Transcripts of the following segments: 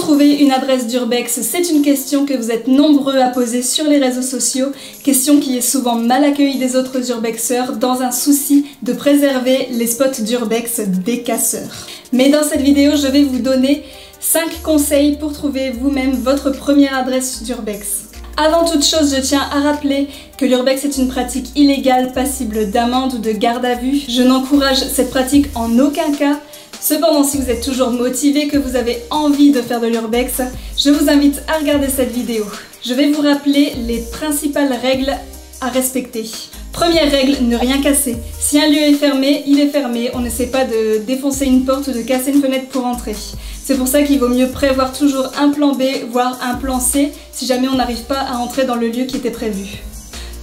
trouver une adresse d'urbex? C'est une question que vous êtes nombreux à poser sur les réseaux sociaux, question qui est souvent mal accueillie des autres urbexeurs dans un souci de préserver les spots d'urbex des casseurs. Mais dans cette vidéo, je vais vous donner 5 conseils pour trouver vous-même votre première adresse d'urbex. Avant toute chose, je tiens à rappeler que l'urbex est une pratique illégale passible d'amende ou de garde à vue. Je n'encourage cette pratique en aucun cas. Cependant, si vous êtes toujours motivé, que vous avez envie de faire de l'urbex, je vous invite à regarder cette vidéo. Je vais vous rappeler les principales règles à respecter. Première règle, ne rien casser. Si un lieu est fermé, il est fermé. On n'essaie pas de défoncer une porte ou de casser une fenêtre pour entrer. C'est pour ça qu'il vaut mieux prévoir toujours un plan B, voire un plan C, si jamais on n'arrive pas à entrer dans le lieu qui était prévu.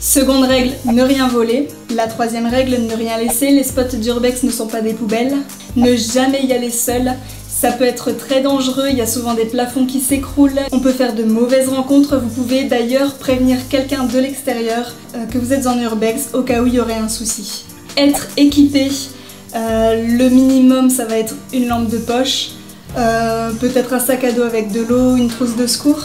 Seconde règle, ne rien voler. La troisième règle, ne rien laisser. Les spots d'urbex ne sont pas des poubelles. Ne jamais y aller seul. Ça peut être très dangereux, il y a souvent des plafonds qui s'écroulent, on peut faire de mauvaises rencontres. Vous pouvez d'ailleurs prévenir quelqu'un de l'extérieur que vous êtes en urbex au cas où il y aurait un souci. Être équipé, le minimum ça va être une lampe de poche, peut-être un sac à dos avec de l'eau, une trousse de secours.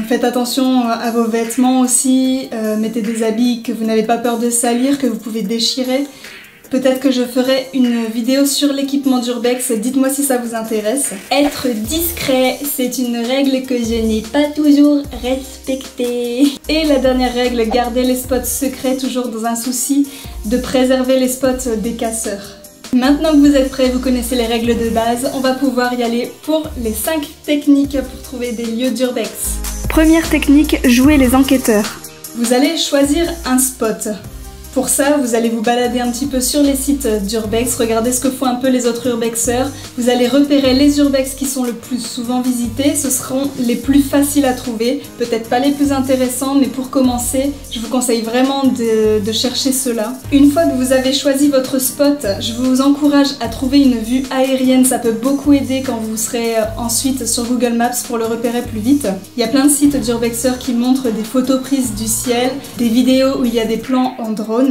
Faites attention à vos vêtements aussi, mettez des habits que vous n'avez pas peur de salir, que vous pouvez déchirer. Peut-être que je ferai une vidéo sur l'équipement d'urbex, dites-moi si ça vous intéresse. Être discret, c'est une règle que je n'ai pas toujours respectée. Et la dernière règle, garder les spots secrets, toujours dans un souci de préserver les spots des casseurs. Maintenant que vous êtes prêts, vous connaissez les règles de base, on va pouvoir y aller pour les 5 techniques pour trouver des lieux d'urbex. Première technique, jouer les enquêteurs. Vous allez choisir un spot. Pour ça, vous allez vous balader un petit peu sur les sites d'urbex, regarder ce que font un peu les autres urbexeurs. Vous allez repérer les urbex qui sont le plus souvent visités, ce seront les plus faciles à trouver, peut-être pas les plus intéressants, mais pour commencer, je vous conseille vraiment de chercher ceux-là. Une fois que vous avez choisi votre spot, je vous encourage à trouver une vue aérienne, ça peut beaucoup aider quand vous serez ensuite sur Google Maps pour le repérer plus vite. Il y a plein de sites d'urbexeurs qui montrent des photos prises du ciel, des vidéos où il y a des plans en drone.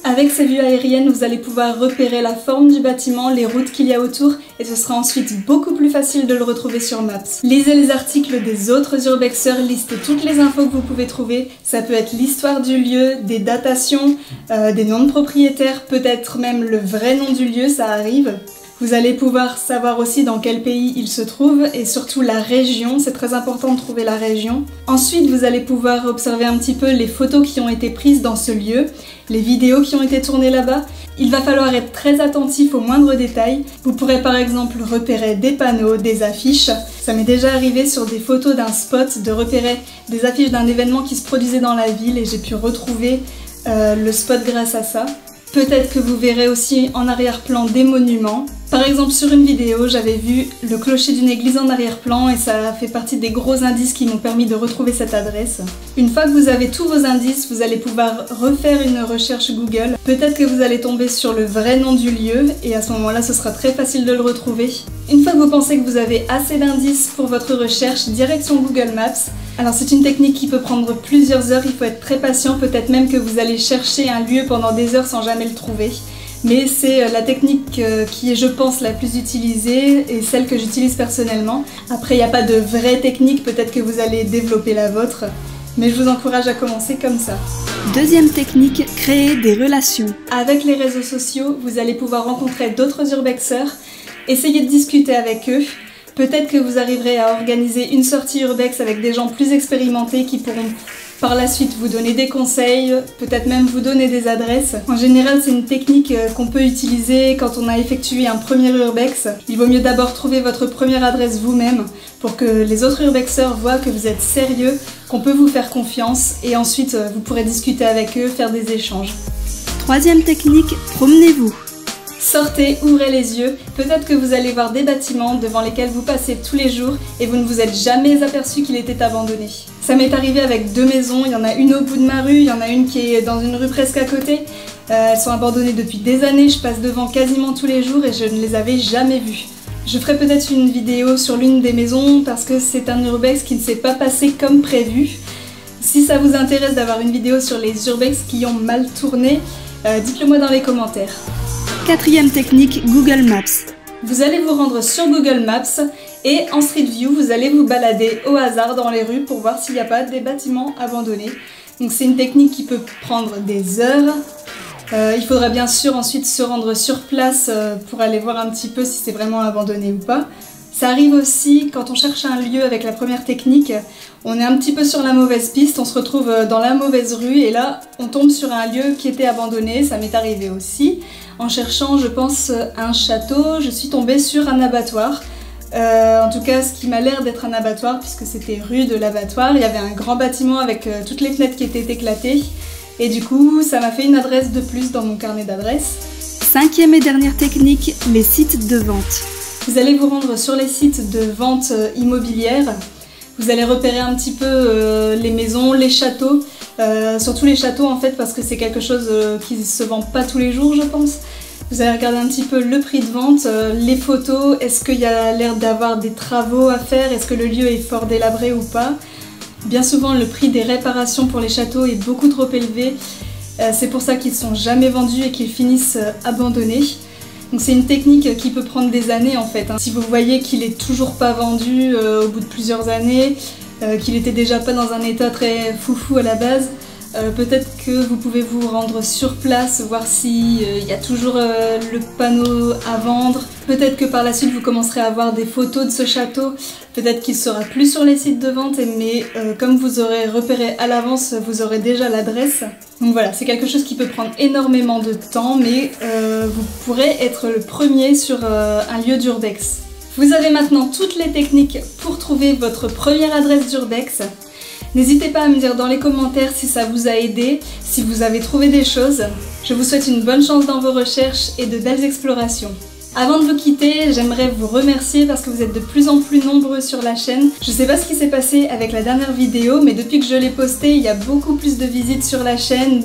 Avec ces vues aériennes, vous allez pouvoir repérer la forme du bâtiment, les routes qu'il y a autour et ce sera ensuite beaucoup plus facile de le retrouver sur Maps. Lisez les articles des autres urbexeurs, listez toutes les infos que vous pouvez trouver. Ça peut être l'histoire du lieu, des datations, des noms de propriétaires, peut-être même le vrai nom du lieu, ça arrive. Vous allez pouvoir savoir aussi dans quel pays il se trouve et surtout la région, c'est très important de trouver la région. Ensuite, vous allez pouvoir observer un petit peu les photos qui ont été prises dans ce lieu, les vidéos qui ont été tournées là-bas. Il va falloir être très attentif aux moindres détails. Vous pourrez par exemple repérer des panneaux, des affiches. Ça m'est déjà arrivé sur des photos d'un spot de repérer des affiches d'un événement qui se produisait dans la ville et j'ai pu retrouver le spot grâce à ça. Peut-être que vous verrez aussi en arrière-plan des monuments. Par exemple, sur une vidéo, j'avais vu le clocher d'une église en arrière-plan et ça fait partie des gros indices qui m'ont permis de retrouver cette adresse. Une fois que vous avez tous vos indices, vous allez pouvoir refaire une recherche Google. Peut-être que vous allez tomber sur le vrai nom du lieu et à ce moment-là, ce sera très facile de le retrouver. Une fois que vous pensez que vous avez assez d'indices pour votre recherche, direction Google Maps. Alors c'est une technique qui peut prendre plusieurs heures, il faut être très patient, peut-être même que vous allez chercher un lieu pendant des heures sans jamais le trouver. Mais c'est la technique qui est, je pense, la plus utilisée et celle que j'utilise personnellement. Après, il n'y a pas de vraie technique, peut-être que vous allez développer la vôtre, mais je vous encourage à commencer comme ça. Deuxième technique, créer des relations. Avec les réseaux sociaux, vous allez pouvoir rencontrer d'autres urbexeurs, essayer de discuter avec eux. Peut-être que vous arriverez à organiser une sortie urbex avec des gens plus expérimentés qui pourront par la suite vous donner des conseils, peut-être même vous donner des adresses. En général, c'est une technique qu'on peut utiliser quand on a effectué un premier urbex. Il vaut mieux d'abord trouver votre première adresse vous-même pour que les autres urbexeurs voient que vous êtes sérieux, qu'on peut vous faire confiance et ensuite vous pourrez discuter avec eux, faire des échanges. Troisième technique, promenez-vous. Sortez, ouvrez les yeux, peut-être que vous allez voir des bâtiments devant lesquels vous passez tous les jours et vous ne vous êtes jamais aperçu qu'il était abandonné. Ça m'est arrivé avec 2 maisons, il y en a une au bout de ma rue, il y en a une qui est dans une rue presque à côté. Elles sont abandonnées depuis des années, je passe devant quasiment tous les jours et je ne les avais jamais vues. Je ferai peut-être une vidéo sur l'une des maisons parce que c'est un urbex qui ne s'est pas passé comme prévu. Si ça vous intéresse d'avoir une vidéo sur les urbex qui ont mal tourné, dites-le moi dans les commentaires. Quatrième technique, Google Maps. Vous allez vous rendre sur Google Maps Et en Street View, vous allez vous balader au hasard dans les rues pour voir s'il n'y a pas des bâtiments abandonnés. Donc c'est une technique qui peut prendre des heures. Il faudra bien sûr ensuite se rendre sur place pour aller voir un petit peu si c'est vraiment abandonné ou pas. Ça arrive aussi quand on cherche un lieu avec la première technique, on est un petit peu sur la mauvaise piste, on se retrouve dans la mauvaise rue et là on tombe sur un lieu qui était abandonné, ça m'est arrivé aussi. En cherchant, je pense, un château, je suis tombée sur un abattoir. En tout cas, ce qui m'a l'air d'être un abattoir puisque c'était rue de l'abattoir, il y avait un grand bâtiment avec toutes les fenêtres qui étaient éclatées et du coup ça m'a fait une adresse de plus dans mon carnet d'adresses. Cinquième et dernière technique, les sites de vente. Vous allez vous rendre sur les sites de vente immobilière. Vous allez repérer un petit peu les maisons, les châteaux, surtout les châteaux en fait parce que c'est quelque chose qui se vend pas tous les jours je pense. Vous allez regarder un petit peu le prix de vente, les photos, est-ce qu'il y a l'air d'avoir des travaux à faire, est-ce que le lieu est fort délabré ou pas. Bien souvent le prix des réparations pour les châteaux est beaucoup trop élevé, c'est pour ça qu'ils ne sont jamais vendus et qu'ils finissent abandonnés. Donc c'est une technique qui peut prendre des années en fait. Si vous voyez qu'il est toujours pas vendu au bout de plusieurs années, qu'il était déjà pas dans un état très foufou à la base, peut-être que vous pouvez vous rendre sur place, voir s'il y a toujours le panneau à vendre. Peut-être que par la suite vous commencerez à voir des photos de ce château, peut-être qu'il sera plus sur les sites de vente, mais comme vous aurez repéré à l'avance, vous aurez déjà l'adresse. Donc voilà, c'est quelque chose qui peut prendre énormément de temps, mais vous pourrez être le premier sur un lieu d'urbex. Vous avez maintenant toutes les techniques pour trouver votre première adresse d'urbex. N'hésitez pas à me dire dans les commentaires si ça vous a aidé, si vous avez trouvé des choses. Je vous souhaite une bonne chance dans vos recherches et de belles explorations. Avant de vous quitter, j'aimerais vous remercier parce que vous êtes de plus en plus nombreux sur la chaîne. Je sais pas ce qui s'est passé avec la dernière vidéo, mais depuis que je l'ai postée, il y a beaucoup plus de visites sur la chaîne.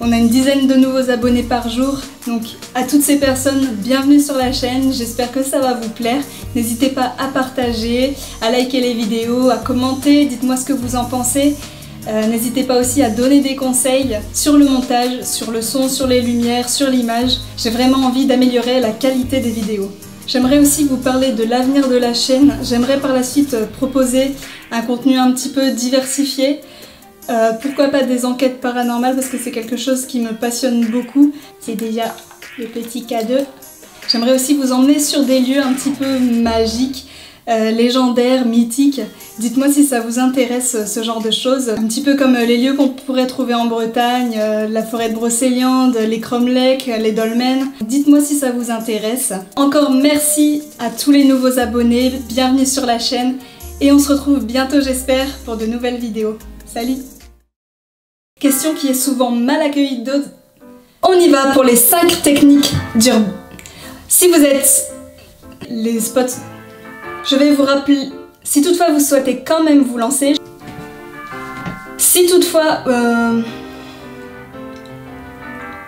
On a une dizaine de nouveaux abonnés par jour. Donc à toutes ces personnes, bienvenue sur la chaîne. J'espère que ça va vous plaire. N'hésitez pas à partager, à liker les vidéos, à commenter. Dites-moi ce que vous en pensez. N'hésitez pas aussi à donner des conseils sur le montage, sur le son, sur les lumières, sur l'image. J'ai vraiment envie d'améliorer la qualité des vidéos. J'aimerais aussi vous parler de l'avenir de la chaîne. J'aimerais par la suite proposer un contenu un petit peu diversifié. Pourquoi pas des enquêtes paranormales parce que c'est quelque chose qui me passionne beaucoup. C'est déjà le petit cadeau. J'aimerais aussi vous emmener sur des lieux un petit peu magiques, légendaires, mythiques. Dites-moi si ça vous intéresse ce genre de choses. Un petit peu comme les lieux qu'on pourrait trouver en Bretagne, la forêt de Brocéliande, les cromlechs, les dolmens. Dites-moi si ça vous intéresse. Encore merci à tous les nouveaux abonnés, bienvenue sur la chaîne et on se retrouve bientôt j'espère pour de nouvelles vidéos. Salut! Question qui est souvent mal accueillie d'autres. On y va pour les 5 techniques d'urbex. Si vous êtes les spots, je vais vous rappeler, si toutefois vous souhaitez quand même vous lancer, si toutefois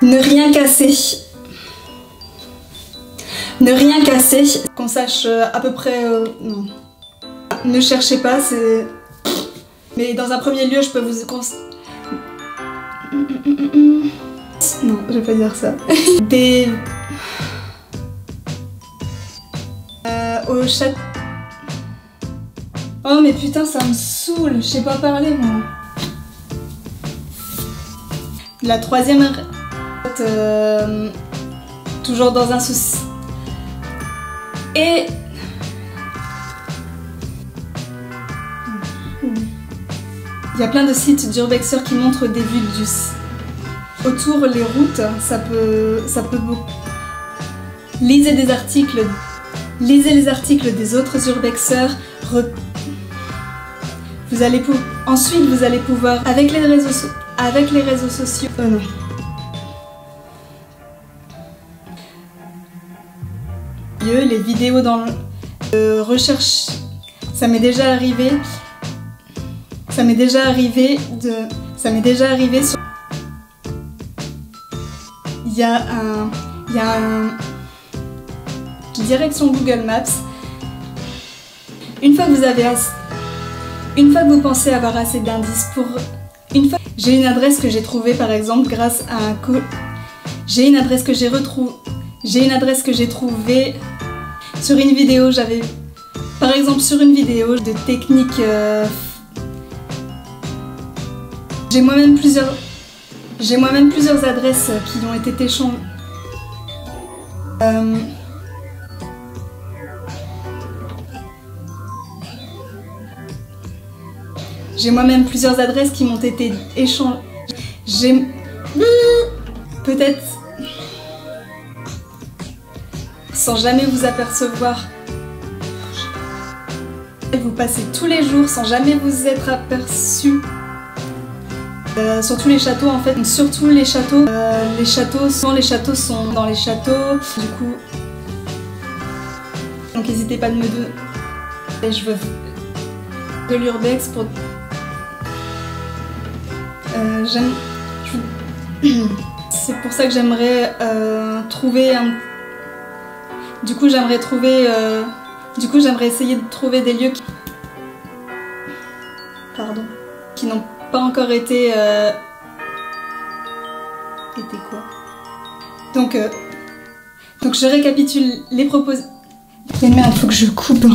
ne rien casser, qu'on sache à peu près, non, ne cherchez pas, c'est... Mais dans un premier lieu, je peux vous conseiller... Non, je vais pas dire ça. Des... au chat... Oh mais putain, ça me saoule, je sais pas parler moi. La troisième... toujours dans un souci... Et... Il y a plein de sites d'urbexeurs qui montrent des vues autour les routes, ça peut beaucoup. Lisez des articles, lisez les articles des autres urbexeurs. Ensuite vous allez pouvoir avec les réseaux sociaux. Non. Les vidéos dans le recherche, ça m'est déjà arrivé. Ça m'est déjà arrivé sur... Il y a un direction Google Maps. Une fois que vous pensez avoir assez d'indices pour... J'ai une adresse que j'ai trouvée par exemple grâce à un J'ai une adresse que j'ai trouvée sur une vidéo. Par exemple sur une vidéo de technique... J'ai moi-même plusieurs adresses qui ont été échangées. J'ai moi-même plusieurs adresses qui m'ont été échangées. J'ai... Peut-être... Sans jamais vous apercevoir. Vous passez tous les jours sans jamais vous être aperçu. Surtout les châteaux en fait, surtout les châteaux. Souvent les châteaux sont dans les châteaux. Du coup... Donc n'hésitez pas de me donner... Je veux de l'urbex pour... C'est pour ça que j'aimerais trouver un... Du coup j'aimerais essayer de trouver des lieux qui n'ont pas encore été... Été quoi? Donc je récapitule les propositions... Mais merde, faut que je coupe.